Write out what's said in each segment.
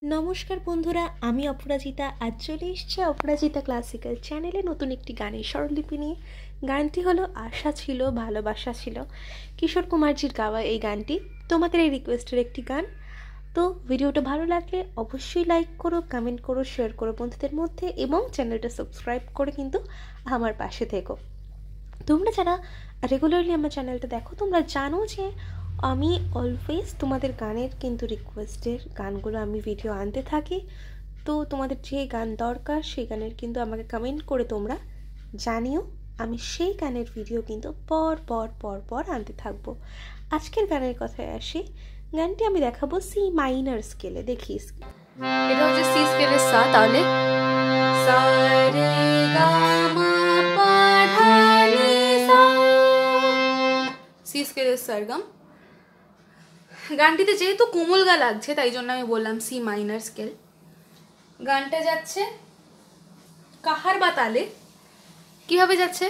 নমস্কার বন্ধুরা, আমি অপরাজিতা। আজ চলে এসেছি অপরাজিতা ক্লাসিক্যাল চ্যানেলে নতুন একটি গানের স্বরলিপি নিয়ে। গানটি হলো আশা ছিল ভালোবাসা ছিল, কিশোর কুমারজির গাওয়া এই গানটি। তোমাদের এই রিকোয়েস্টের একটি গান। তো ভিডিওটা ভালো লাগলে অবশ্যই লাইক করো, কমেন্ট করো, শেয়ার করো বন্ধুদের মধ্যে, এবং চ্যানেলটা সাবস্ক্রাইব করে কিন্তু আমার পাশে থেকো। তোমরা যারা রেগুলারলি আমার চ্যানেলটা দেখো, তোমরা জানো যে আমি অলওয়েজ তোমাদের গানের কিন্তু রিকোয়েস্টের গানগুলো আমি ভিডিও আনতে থাকি। তো তোমাদের যে গান দরকার সেই গানের কিন্তু আমাকে কমেন্ট করে তোমরা জানিও। আমি সেই গানের ভিডিও কিন্তু পর পর পর পর আনতে থাকবো। আজকের গানের কথায় আসি। গানটি আমি দেখাবো সি মাইনার স্কেলে। দেখিস, এটা হচ্ছে সি স্কেলের সা, তাহলে সা রে গা মা পা ধা নি সা, সি স্কেলের সরগম। গানটিতে যেহেতু কোমল গা লাগছে তাই জন্য আমি বললাম সি মাইনার স্কেল। গানটা যাচ্ছে কাহার বা তালে। কিভাবে যাচ্ছে?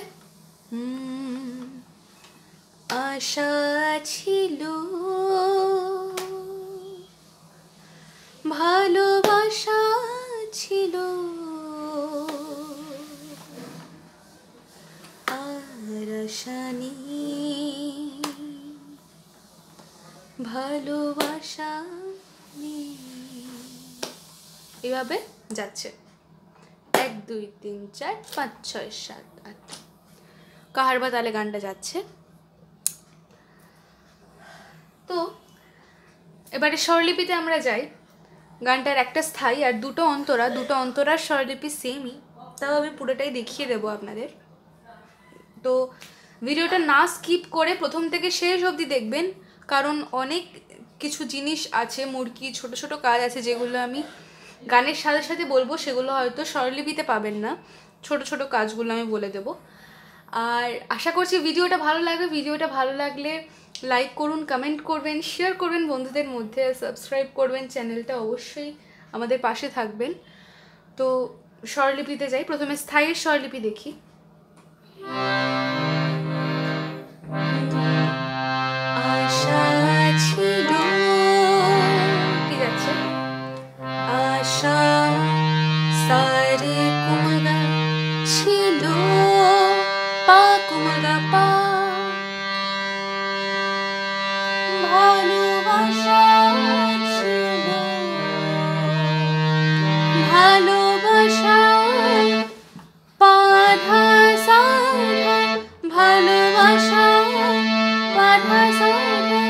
আশা ছিল ভালোবাসা ছিল আর আশা নেই, ভালোবাসা নেই। এভাবে যাচ্ছে 1 2 3 4 5 6 7 8। কাহার বা তালে গানটা যাচ্ছে। তো এবারে স্বরলিপিতে আমরা যাই। গানটার একটা স্থায়ী আর দুটো অন্তরার স্বরলিপি সেমই, তাও আমি পুরোটাই দেখিয়ে দেবো আপনাদের। তো ভিডিওটা না স্কিপ করে প্রথম থেকে শেষ অবধি দেখবেন, কারণ অনেক কিছু জিনিস আছে, মুরগি ছোট ছোট কাজ আছে যেগুলো আমি গানের সাথে সাথে বলবো, সেগুলো হয়তো স্বরলিপিতে পাবেন না। ছোট ছোট কাজগুলো আমি বলে দেব। আর আশা করছি ভিডিওটা ভালো লাগবে। ভিডিওটা ভালো লাগলে লাইক করুন, কমেন্ট করবেন, শেয়ার করবেন বন্ধুদের মধ্যে, সাবস্ক্রাইব করবেন চ্যানেলটা, অবশ্যই আমাদের পাশে থাকবেন। তো স্বরলিপিতে যাই। প্রথমে স্থায়ীর স্বরলিপি দেখি। আশা ছিল, কি যাচ্ছে? আশা সারে কুমগা ছিল, পা কুমগা পা, ভালোবাসা ছিল, ভালোবাসা পা ধা সা ধা, ভালোবাসা পা ধা সা ধা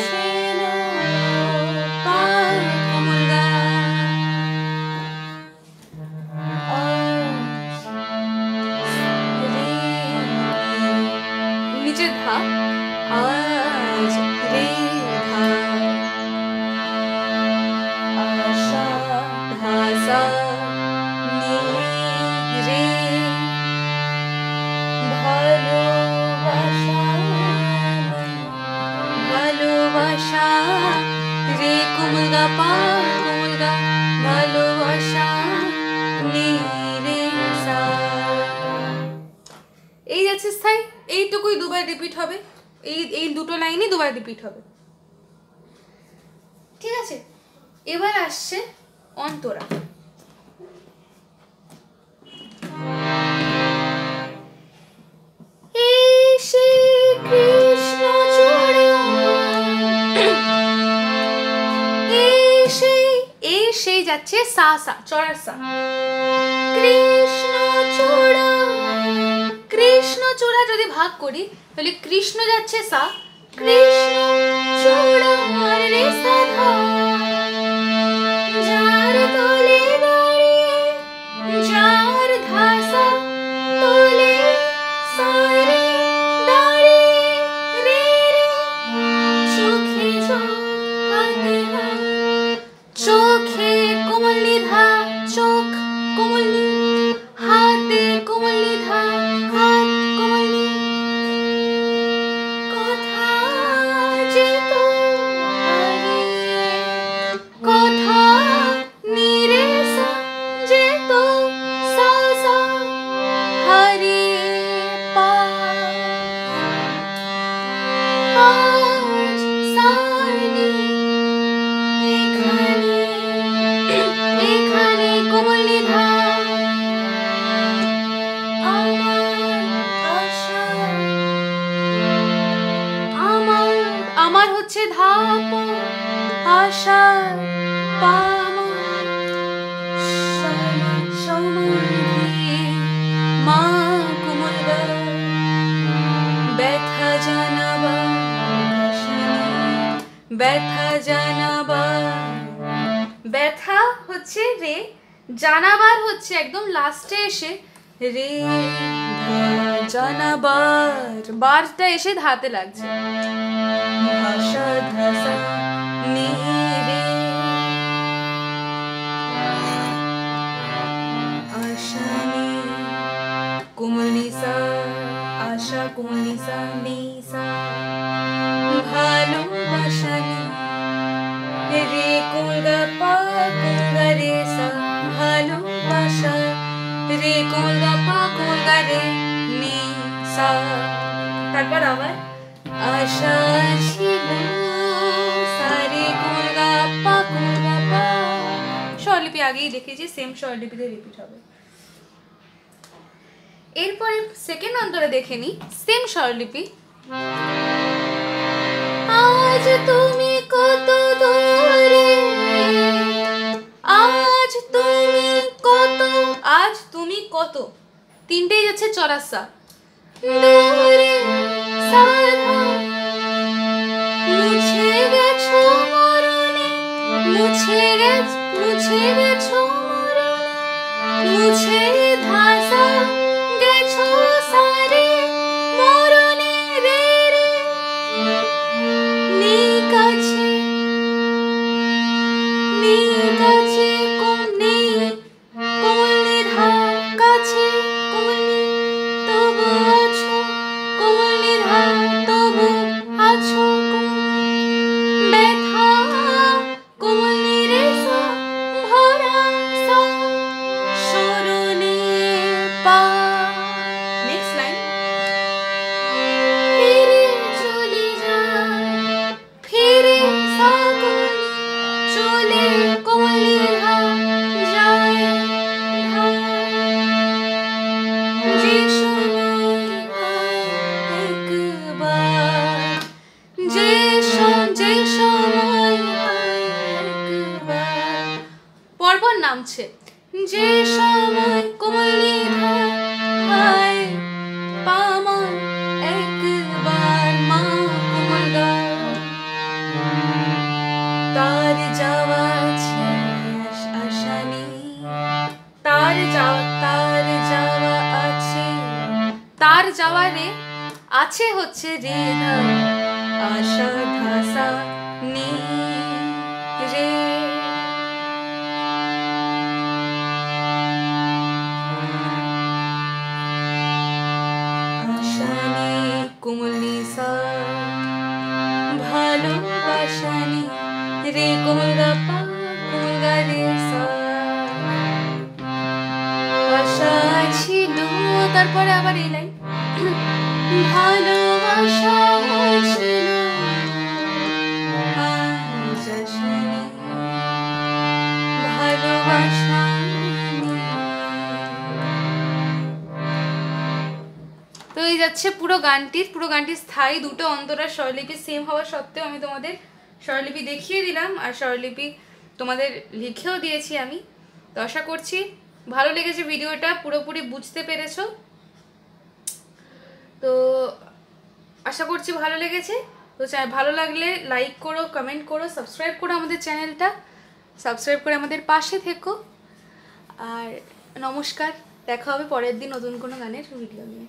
ছিল, পা কুমগা নিচের ধা, আজ রে ধা, আশা ধা সা নি রে, ভালোবাসা ভালোবাসা রে কুমলগা পা কুমলগা, ভালোবাসা নি রে সা। এই যাচ্ছে স্থায়ী। এইটুকুই দুবার রিপিট হবে, এই দুটো লাইনই দুবার রিপিট হবে, ঠিক আছে? এবার আসছে অন্তরা। এসে কৃষ্ণ চূড়া, এসে এসে যাচ্ছে সা সা, চড়ার সা। কৃষ্ণ চূড়া, কৃষ্ণ চূড়া যদি ভাগ করি তাহলে কৃষ্ণ যাচ্ছে সা, কৃষ্ণ চূড়া রে সা ধা, যার তলে দাঁড়িয়ে, যার ধা সা তলে সা রে দাঁড়িয়ে রে রে, চোখে চোখ হাতে হাত, চোখে কোমল ধা, চোখ কোমল, হাতে কোমল ধা, হাত কোমল, কথা যে তো হারিয়ে হচ্ছে রে, জানাবার হচ্ছে একদম লাস্টে এসে রে ধা, জানাবার বারটা এসে ধাতে লাগছে। ভাষা ধাসা নি রে, আশা নি কোমল নিসা, আশা কোমল নিসা নিসা, ভালোবাসা নি রে কোমল গা পা কোমল গা রে সা, ভালোবাসা রে কোমল গা পা কোমল গা রে নি সা। তারপর আবার আশা ছিল সা রে কোমল গা পা কোমল গা পা। স্বরলিপি আগেই দেখেছি, সেম স্বরলিপিতে রিপিট হবে। এরপরে সেকেন্ড অন্তরা দেখে নি, সেম স্বরলিপি। আজ তুমি কত দূরে, আজ তুমি কত, আজ তুমি কত, তিনটেই যাচ্ছে চরাসা দূরে, সাধা মুছে গেছো মরণে, মুছে গেছো মরণে, মুছে ধাসা গেছো সারে মরণে রে রে, নি কাছে কোমনি কোমলি ধা, কাছে কোমলি তবু আছো, কোমলি ধা তবু আছো, ব্যথা কোমলি রে সা, ভরা সা, স্মরণে পা। নেক্সট লাইন ফিরে চলে যায়, ফিরে সা কোমলি চলে কোমলি ধা যায় ধা, যে সময় একবার, যে সময় একবার, পরপর নামছে, যে সময় কোমলি ধা হায় পামা একবার মা কোমল গা, তার যাওয়া আছে আশা নেই, তার যাওয়া আছে, তার যাওয়া রে আছে হচ্ছে রে ধা, আশা ধাসা নি রে। আশা নি কোমল নিসা, ভালোবাসা নি রে কোমল গা পা কোমল গা রে সা, আশা ছিল, তারপরে আবার এই লাইন ভালোবাসা ছিল আজ আসে নি, ভালোবাসা নেই। তো এই যাচ্ছে পুরো গানটির স্থায়ী দুটো অন্তরার স্বরলিপি সেম হওয়া সত্ত্বেও আমি তোমাদের স্বরলিপি দেখিয়ে দিলাম, আর স্বরলিপি তোমাদের লিখেও দিয়েছি আমি। তো আশা করছি ভালো লেগেছে ভিডিওটা, পুরোপুরি বুঝতে পেরেছো। তো আশা করছি ভালো লেগেছে। তো ভালো লাগলে লাইক করো, কমেন্ট করো, সাবস্ক্রাইব করো আমাদের চ্যানেলটা, সাবস্ক্রাইব করে আমাদের পাশে থেকো। আর নমস্কার, দেখা হবে পরের দিন নতুন কোনো গানের ভিডিও নিয়ে।